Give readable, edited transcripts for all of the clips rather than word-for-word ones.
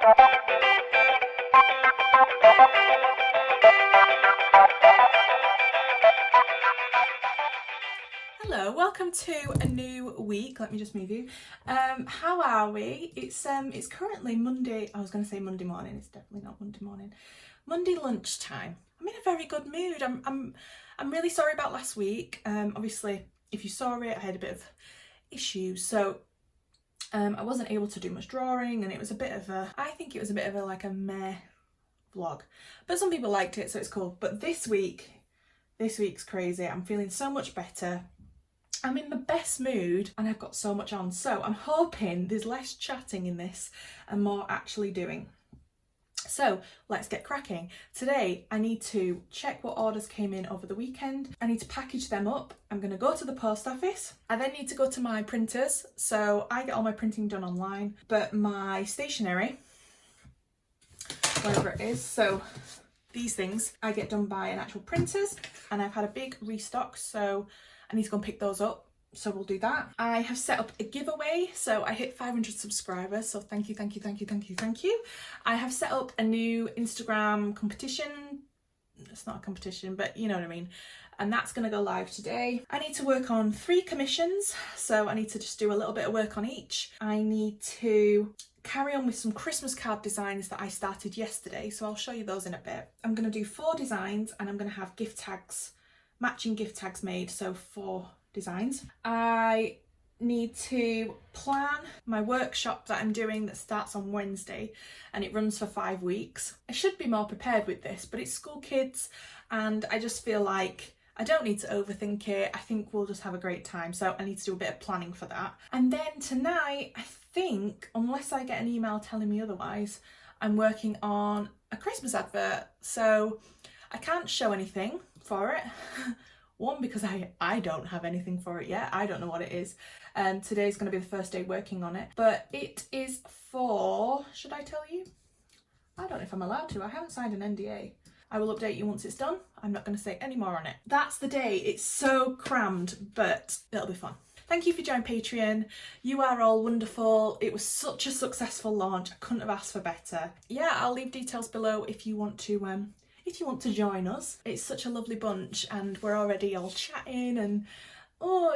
Hello, welcome to a new week. Let me just move you. How are we? It's currently Monday. I was going to say Monday morning. It's definitely not Monday morning. Monday lunchtime. I'm in a very good mood. I'm really sorry about last week. Obviously, if you saw it, I had a bit of issues, so I wasn't able to do much drawing, and it was a bit of a. I think it was a bit of a like a meh vlog, but some people liked it, so it's cool. But this week's crazy. I'm feeling so much better. I'm in the best mood and I've got so much on, so I'm hoping there's less chatting in this and more actually doing. So let's get cracking. Today I need to check what orders came in over the weekend. I need to package them up. I'm going to go to the post office. I then need to go to my printers, so I get all my printing done online, but my stationery, whatever it is, so these things I get done by an actual printers, and I've had a big restock, so I need to go and pick those up, so we'll do that. I have set up a giveaway, so I hit 500 subscribers, so thank you. I have set up a new Instagram competition. It's not a competition, but you know what I mean. And that's going to go live today. I need to work on 3 commissions, so I need to just do a little bit of work on each. I need to carry on with some Christmas card designs that I started yesterday, so I'll show you those in a bit. I'm going to do 4 designs, and I'm going to have gift tags, matching gift tags made, so 4 designs. I need to plan my workshop that I'm doing that starts on Wednesday, and it runs for 5 weeks. I should be more prepared with this, but it's school kids and I just feel like I don't need to overthink it. I think we'll just have a great time, so I need to do a bit of planning for that. And then tonight, I think, unless I get an email telling me otherwise, I'm working on a Christmas advert, so I can't show anything for it. One, because I don't have anything for it yet. I don't know what it is. Today's going to be the first day working on it. But it is for, should I tell you? I don't know if I'm allowed to. I haven't signed an NDA. I will update you once it's done. I'm not going to say any more on it. That's the day. It's so crammed, but it'll be fun. Thank you for joining Patreon. You are all wonderful. It was such a successful launch. I couldn't have asked for better. Yeah, I'll leave details below if you want to join us. It's such a lovely bunch, and we're already all chatting, and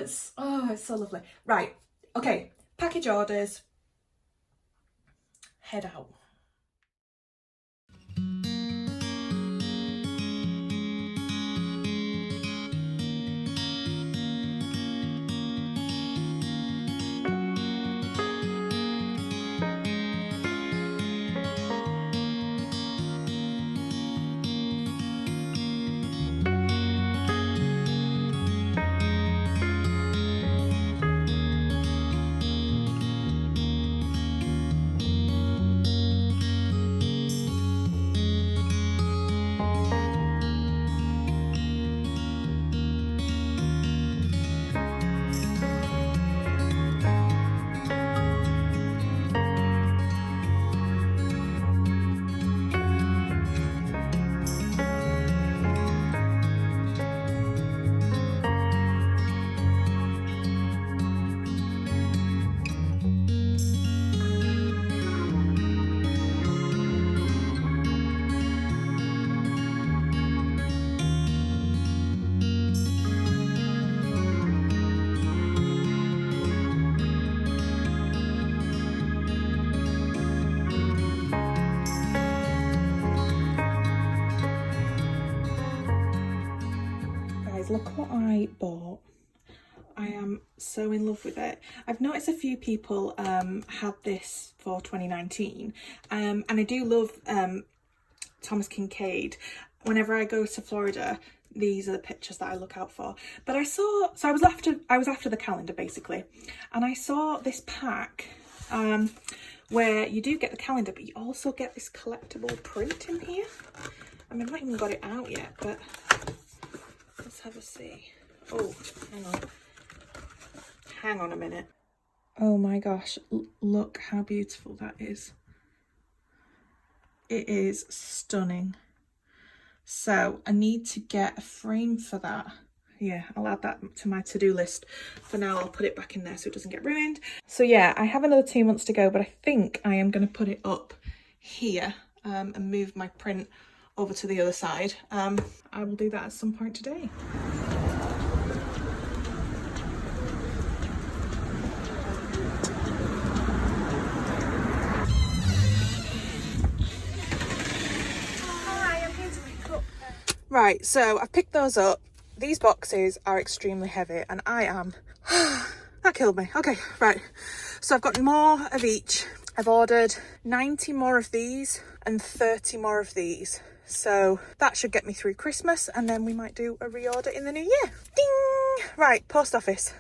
it's so lovely. Right, okay, package orders, head out. Look what I bought. I am so in love with it. I've noticed a few people had this for 2019, and I do love Thomas Kincaid. Whenever I go to Florida, these are the pictures that I look out for. But I was after the calendar basically, and I saw this pack where you do get the calendar, but you also get this collectible print in here. I mean, I've not even got it out yet, but let's have a see. Oh, hang on a minute. Oh my gosh, look how beautiful that is. It is stunning. So I need to get a frame for that. Yeah, I'll add that to my to-do list. For now, I'll put it back in there so it doesn't get ruined. So yeah, I have another 2 months to go, but I think I am going to put it up here and move my print over to the other side. I will do that at some point today. Hi, I'm here to pick up. Right, so I've picked those up. These boxes are extremely heavy and I am... that killed me. Okay, right. So I've got more of each. I've ordered 90 more of these and 30 more of these. So that should get me through Christmas and then we might do a reorder in the new year. Ding! Right, post office.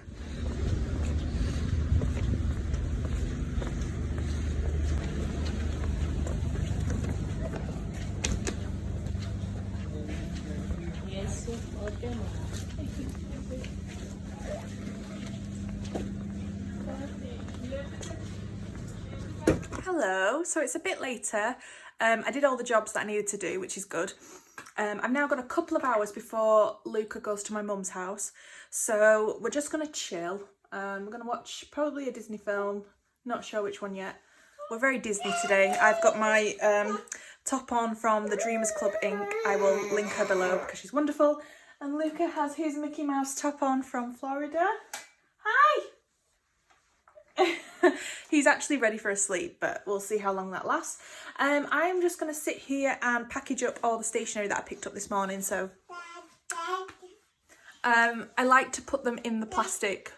Hello, so it's a bit later. I did all the jobs that I needed to do, which is good. I've now got a couple of hours before Luca goes to my mum's house, so we're just going to chill. We're going to watch probably a Disney film, not sure which one yet. We're very Disney today. I've got my top on from the Dreamers Club Inc. I will link her below because she's wonderful. And Luca has his Mickey Mouse top on from Florida. Hi! He's actually ready for a sleep, but we'll see how long that lasts. I'm just going to sit here and package up all the stationery that I picked up this morning. So I like to put them in the plastic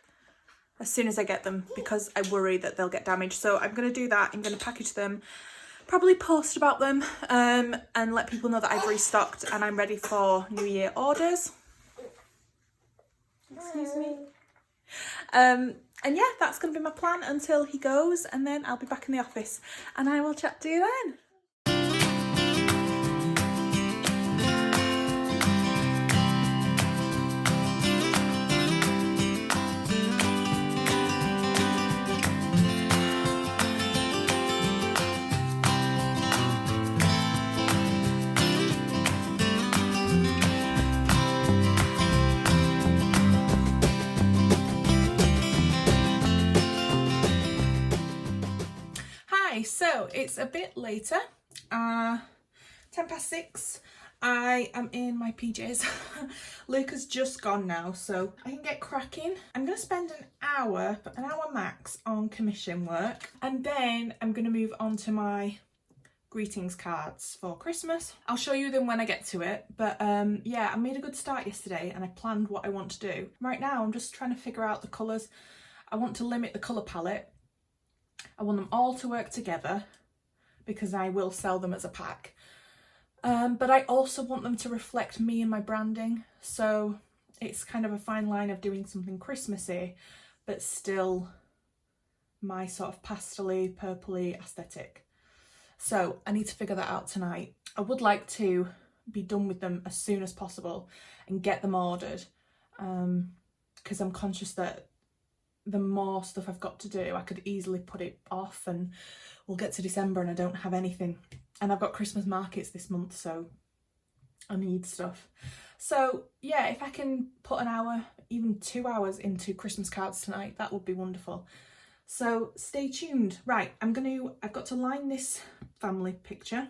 as soon as I get them because I worry that they'll get damaged. So I'm going to do that. I'm going to package them, probably post about them and let people know that I've restocked and I'm ready for New Year orders. Excuse me. And yeah, that's going to be my plan until he goes, and then I'll be back in the office and I will chat to you then. So it's a bit later, 6:10. I am in my PJs. Luca's just gone now, so I can get cracking. I'm going to spend an hour max on commission work, and then I'm going to move on to my greetings cards for Christmas. I'll show you them when I get to it, but yeah, I made a good start yesterday and I planned what I want to do. Right now I'm just trying to figure out the colours. I want to limit the colour palette. I want them all to work together because I will sell them as a pack. But I also want them to reflect me and my branding. So it's kind of a fine line of doing something Christmassy, but still my sort of pastel-y, purpley aesthetic. So I need to figure that out tonight. I would like to be done with them as soon as possible and get them ordered. Because I'm conscious that the more stuff I've got to do, I could easily put it off and we'll get to December and I don't have anything. And I've got Christmas markets this month, so I need stuff. So yeah, if I can put an hour, even 2 hours into Christmas cards tonight, that would be wonderful. So stay tuned. Right, I've got to line this family picture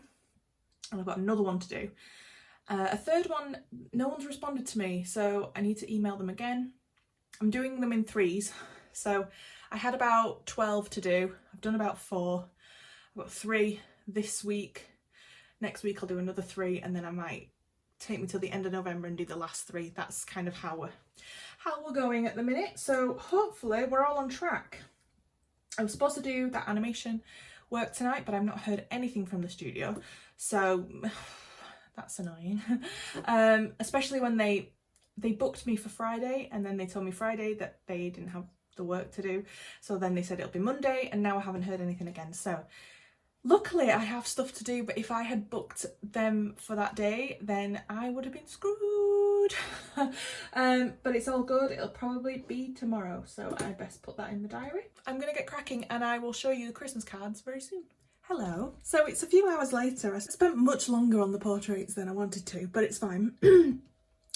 and I've got another one to do. A third one, no one's responded to me, so I need to email them again. I'm doing them in threes. So I had about 12 to do. I've done about 4. I've got 3 this week. Next week I'll do another 3 and then I might take me till the end of November and do the last 3. That's kind of how we're going at the minute. So hopefully we're all on track. I was supposed to do that animation work tonight, but I've not heard anything from the studio. So that's annoying. Especially when they booked me for Friday and then they told me Friday that they didn't have the work to do, so then they said it'll be Monday and now I haven't heard anything again. So luckily I have stuff to do, but if I had booked them for that day then I would have been screwed. But it's all good. It'll probably be tomorrow, so I best put that in the diary. I'm gonna get cracking and I will show you the Christmas cards very soon. Hello. So it's a few hours later. I spent much longer on the portraits than I wanted to, but it's fine.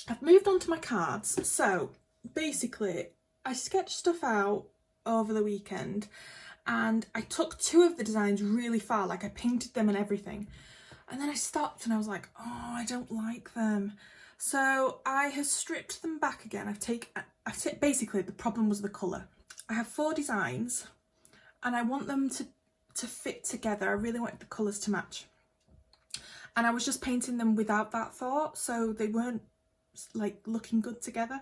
I've moved on to my cards. So basically I sketched stuff out over the weekend and I took 2 of the designs really far, like I painted them and everything, and then I stopped and I was like, oh, I don't like them. So I have stripped them back again. Basically the problem was the colour. I have 4 designs and I want them to fit together. I really want the colours to match. And I was just painting them without that thought, so they weren't like looking good together.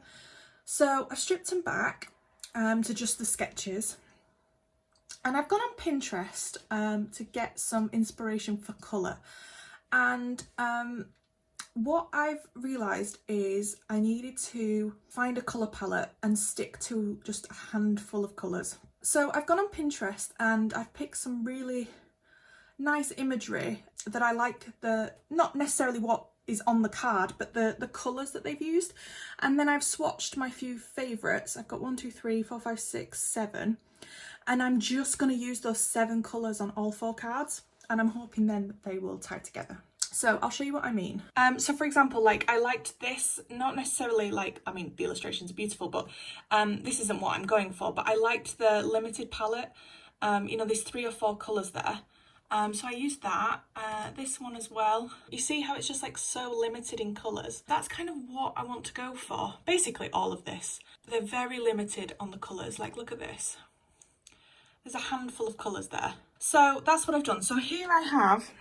So I've stripped them back to just the sketches. And I've gone on Pinterest to get some inspiration for colour. And what I've realised is I needed to find a colour palette and stick to just a handful of colours. So I've gone on Pinterest and I've picked some really nice imagery that I like, not necessarily what is on the card, but the colours that they've used. And then I've swatched my few favourites. I've got 1, 2, 3, 4, 5, 6, 7. And I'm just going to use those 7 colours on all 4 cards. And I'm hoping then that they will tie together. So I'll show you what I mean. So for example, like I liked this, not necessarily like, I mean, the illustrations are beautiful, but this isn't what I'm going for, but I liked the limited palette. You know, there's 3 or 4 colours there. So I used that, this one as well. You see how it's just like so limited in colours? That's kind of what I want to go for. Basically all of this. They're very limited on the colours. Like, look at this. There's a handful of colours there. So that's what I've done. So here I have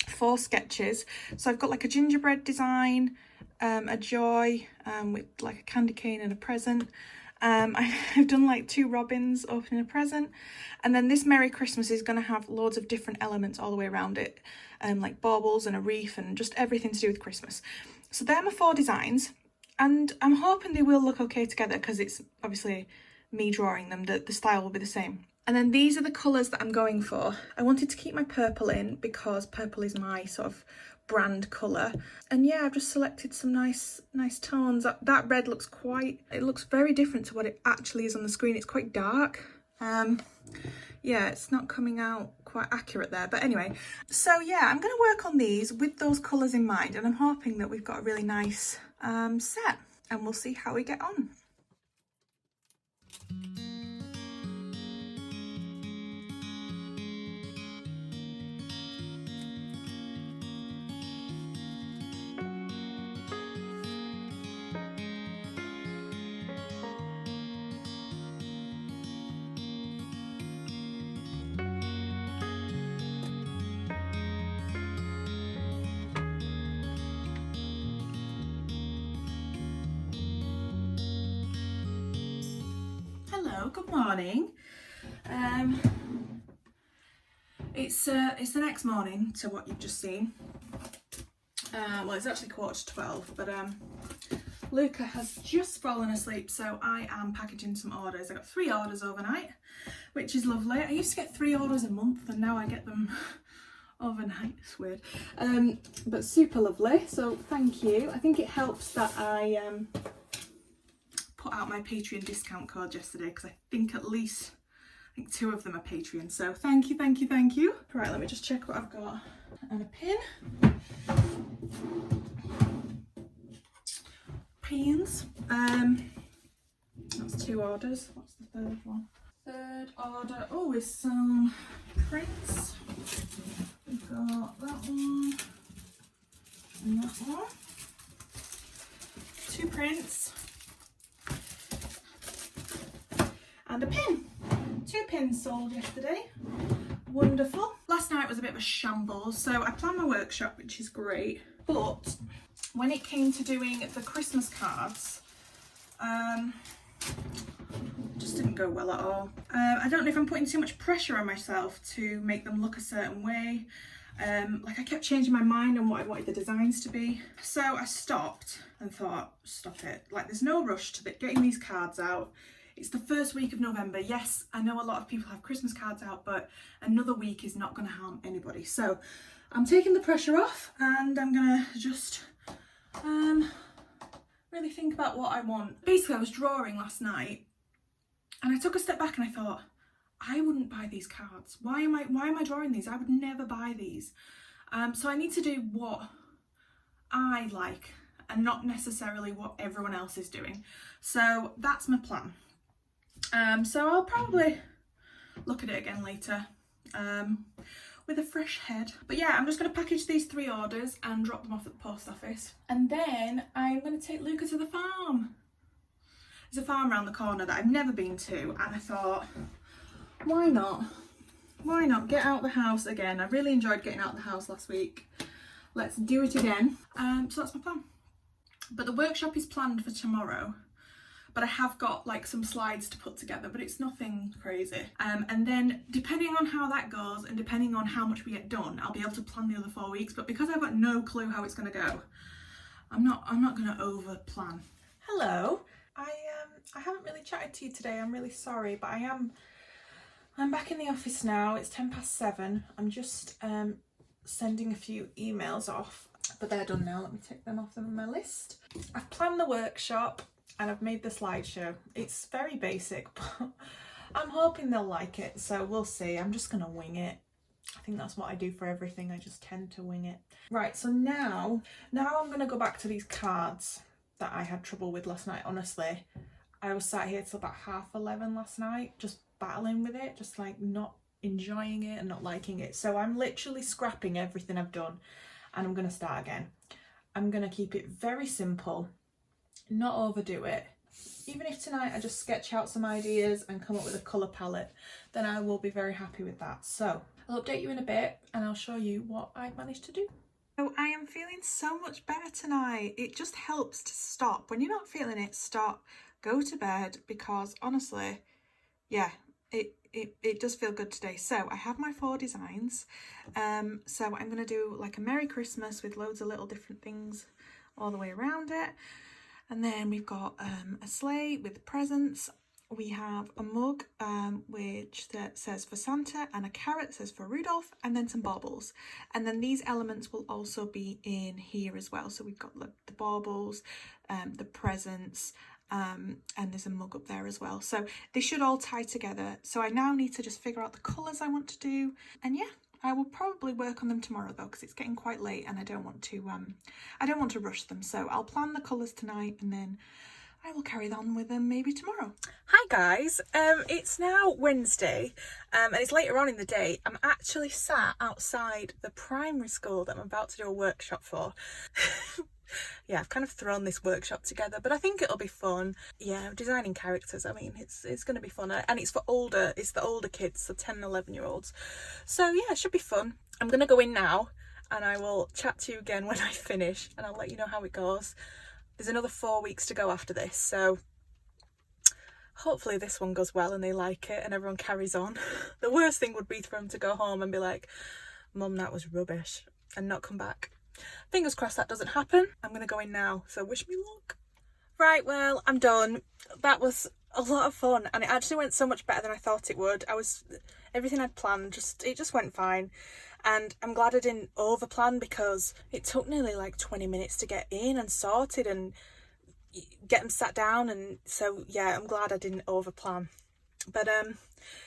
4 sketches. So I've got like a gingerbread design, a joy with like a candy cane and a present. I've done like 2 robins opening a present, and then this Merry Christmas is going to have loads of different elements all the way around it, like baubles and a wreath and just everything to do with Christmas. So they're my 4 designs, and I'm hoping they will look okay together because it's obviously me drawing them, the style will be the same. And then these are the colours that I'm going for. I wanted to keep my purple in because purple is my sort of brand colour. And yeah, I've just selected some nice tones. That red looks it looks very different to what it actually is on the screen. It's quite dark. Yeah, it's not coming out quite accurate there. But anyway, so yeah, I'm going to work on these with those colours in mind. And I'm hoping that we've got a really nice set. And we'll see how we get on. Hello, good morning. It's the next morning to what you've just seen. Well, it's actually 11:45, but Luca has just fallen asleep, so I am packaging some orders. I got 3 orders overnight, which is lovely. I used to get 3 orders a month, and now I get them overnight. It's weird, but super lovely. So thank you. I think it helps that I put out my Patreon discount code yesterday, because I think 2 of them are Patreon. So thank you, thank you, thank you. Right, let me just check what I've got. And a pin. Pins. That's 2 orders. What's the 3rd one? 3rd order. Oh, is some prints. We've got that one and that one. 2 prints. And a pin. 2 pins sold yesterday. Wonderful. Last night was a bit of a shambles, so I planned my workshop, which is great. But when it came to doing the Christmas cards, just didn't go well at all. I don't know if I'm putting too much pressure on myself to make them look a certain way. Like I kept changing my mind on what I wanted the designs to be. So I stopped and thought, stop it. Like, there's no rush to getting these cards out. It's the 1st week of November. Yes, I know a lot of people have Christmas cards out, but another week is not going to harm anybody. So I'm taking the pressure off, and I'm going to just really think about what I want. Basically, I was drawing last night, and I took a step back and I thought, I wouldn't buy these cards. Why am I drawing these? I would never buy these. So I need to do what I like and not necessarily what everyone else is doing. So that's my plan. So I'll probably look at it again later with a fresh head. But yeah, I'm just going to package these 3 orders and drop them off at the post office. And then I'm going to take Luca to the farm. There's a farm around the corner that I've never been to, and I thought, why not? Why not get out the house again? I really enjoyed getting out the house last week. Let's do it again. So that's my plan. But the workshop is planned for tomorrow. But I have got like some slides to put together, but it's nothing crazy. And then depending on how that goes and depending on how much we get done, I'll be able to plan the other 4 weeks. But because I've got no clue how it's going to go, I'm not going to over plan. Hello. I haven't really chatted to you today. I'm really sorry, but I'm back in the office now. It's 7:10. I'm just sending a few emails off, but they're done now. Let me take them off my list. I've planned the workshop and I've made the slideshow. It's very basic, but I'm hoping they'll like it, so we'll see. I'm just gonna wing it. I think that's what I do for everything. I just tend to wing it. Right, so now I'm gonna go back to these cards that I had trouble with last night. Honestly, I was sat here till about 11:30 last night, just battling with it, just like not enjoying it and not liking it. So I'm literally scrapping everything I've done and I'm gonna start again. I'm gonna keep it very simple, not overdo it. Even if tonight I just sketch out some ideas and come up with a colour palette, then I will be very happy with that. So I'll update you in a bit and I'll show you what I've managed to do. So I am feeling so much better tonight. It just helps to stop. When you're not feeling it, stop, go to bed, because honestly, yeah, it does feel good today. So I have my 4 designs. So I'm going to do like a Merry Christmas with loads of little different things all the way around it. And then we've got a sleigh with presents. We have a mug which says for Santa, and a carrot that says for Rudolph, and then some baubles. And then these elements will also be in here as well. So we've got the baubles, the presents, and there's a mug up there as well. So they should all tie together. So I now need to just figure out the colours I want to do. And yeah, I will probably work on them tomorrow though, because it's getting quite late and I don't want to rush them. So I'll plan the colours tonight and then I will carry on with them maybe tomorrow. Hi guys, it's now Wednesday and it's later on in the day. I'm actually sat outside the primary school that I'm about to do a workshop for. Yeah, I've kind of thrown this workshop together, but I think it'll be fun. Yeah, designing characters, I mean, it's going to be fun. And it's the older kids, so 10 and 11-year-olds. So yeah, it should be fun. I'm going to go in now and I will chat to you again when I finish and I'll let you know how it goes. There's another 4 weeks to go after this, so hopefully this one goes well and they like it and everyone carries on. The worst thing would be for them to go home and be like, Mum, that was rubbish, and not come back. Fingers crossed that doesn't happen. I'm going to go in now, so wish me luck. Right, well, I'm done. That was a lot of fun and it actually went so much better than I thought it would. Everything I'd planned, it just went fine. And I'm glad I didn't over plan, because it took nearly like 20 minutes to get in and sorted and get them sat down. And so yeah, I'm glad I didn't over plan. But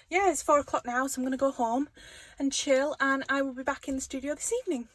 yeah, it's 4 o'clock now, so I'm going to go home and chill and I will be back in the studio this evening.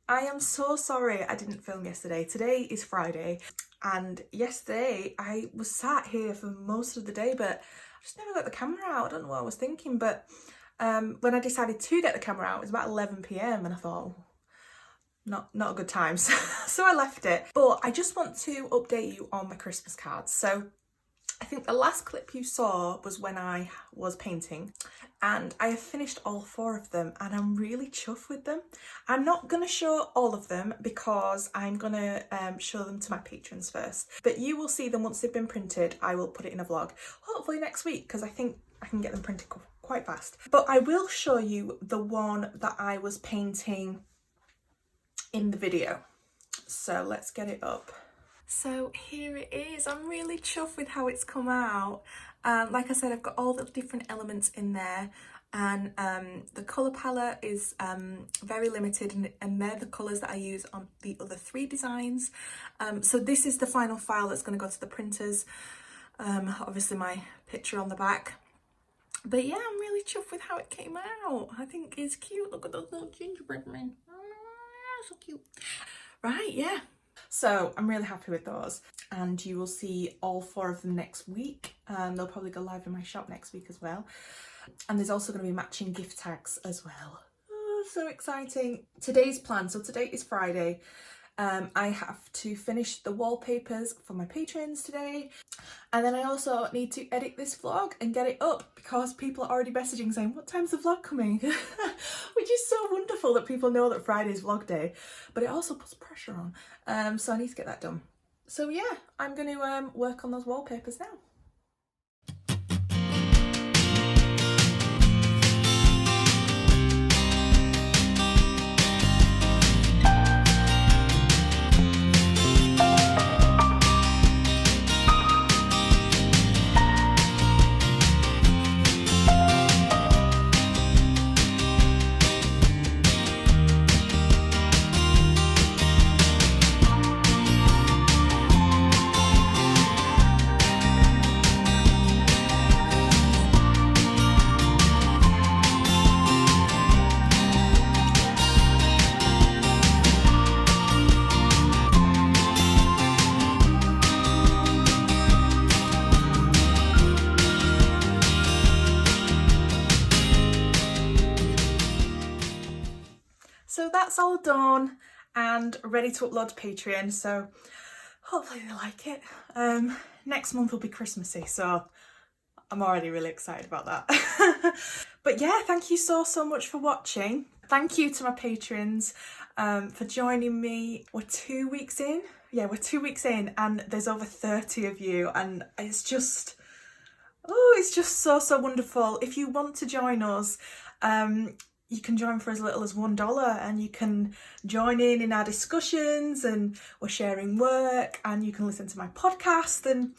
I am so sorry I didn't film yesterday. Today is Friday and yesterday I was sat here for most of the day, but I just never got the camera out. I don't know what I was thinking, but when I decided to get the camera out, it was about 11 p.m. and I thought, not a good time, so I left it. But I just want to update you on my Christmas cards. So I think the last clip you saw was when I was painting, and I have finished all 4 of them and I'm really chuffed with them. I'm not going to show all of them because I'm going to show them to my patrons first, but you will see them once they've been printed. I will put it in a vlog, hopefully next week, because I think I can get them printed quite fast. But I will show you the one that I was painting in the video. So let's get it up. So here it is. I'm really chuffed with how it's come out. Like I said, I've got all the different elements in there. and the colour palette is very limited, and they're the colours that I use on the other 3 designs. So this is the final file that's going to go to the printers. Obviously my picture on the back. But yeah, I'm really chuffed with how it came out. I think it's cute. Look at those little gingerbread men. Oh, so cute. Right, yeah. So I'm really happy with those, and you will see all 4 of them next week. They'll probably go live in my shop next week as well. And there's also going to be matching gift tags as well. Oh, so exciting. Today's plan, so today is Friday. I have to finish the wallpapers for my patrons today, and then I also need to edit this vlog and get it up because people are already messaging saying, what time's the vlog coming? Which is so wonderful that people know that Friday's vlog day, but it also puts pressure on, so I need to get that done. So yeah, I'm going to work on those wallpapers now. So that's all done and ready to upload to Patreon, so hopefully they like it. Next month will be Christmassy, so I'm already really excited about that. But yeah, thank you so much for watching. Thank you to my patrons for joining me. We're 2 weeks in. Yeah, we're 2 weeks in and there's over 30 of you, and it's just, oh, it's just so wonderful. If you want to join us, you can join for as little as $1, and you can join in our discussions, and we're sharing work, and you can listen to my podcast and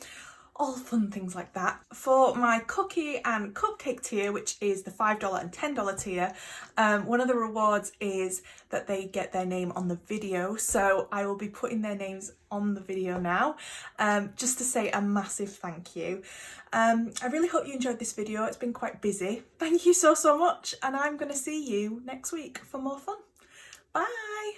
all fun things like that. For my cookie and cupcake tier, which is the $5 and $10 tier, one of the rewards is that they get their name on the video. So I will be putting their names on the video now, just to say a massive thank you. I really hope you enjoyed this video. It's been quite busy. Thank you so much, and I'm going to see you next week for more fun. Bye!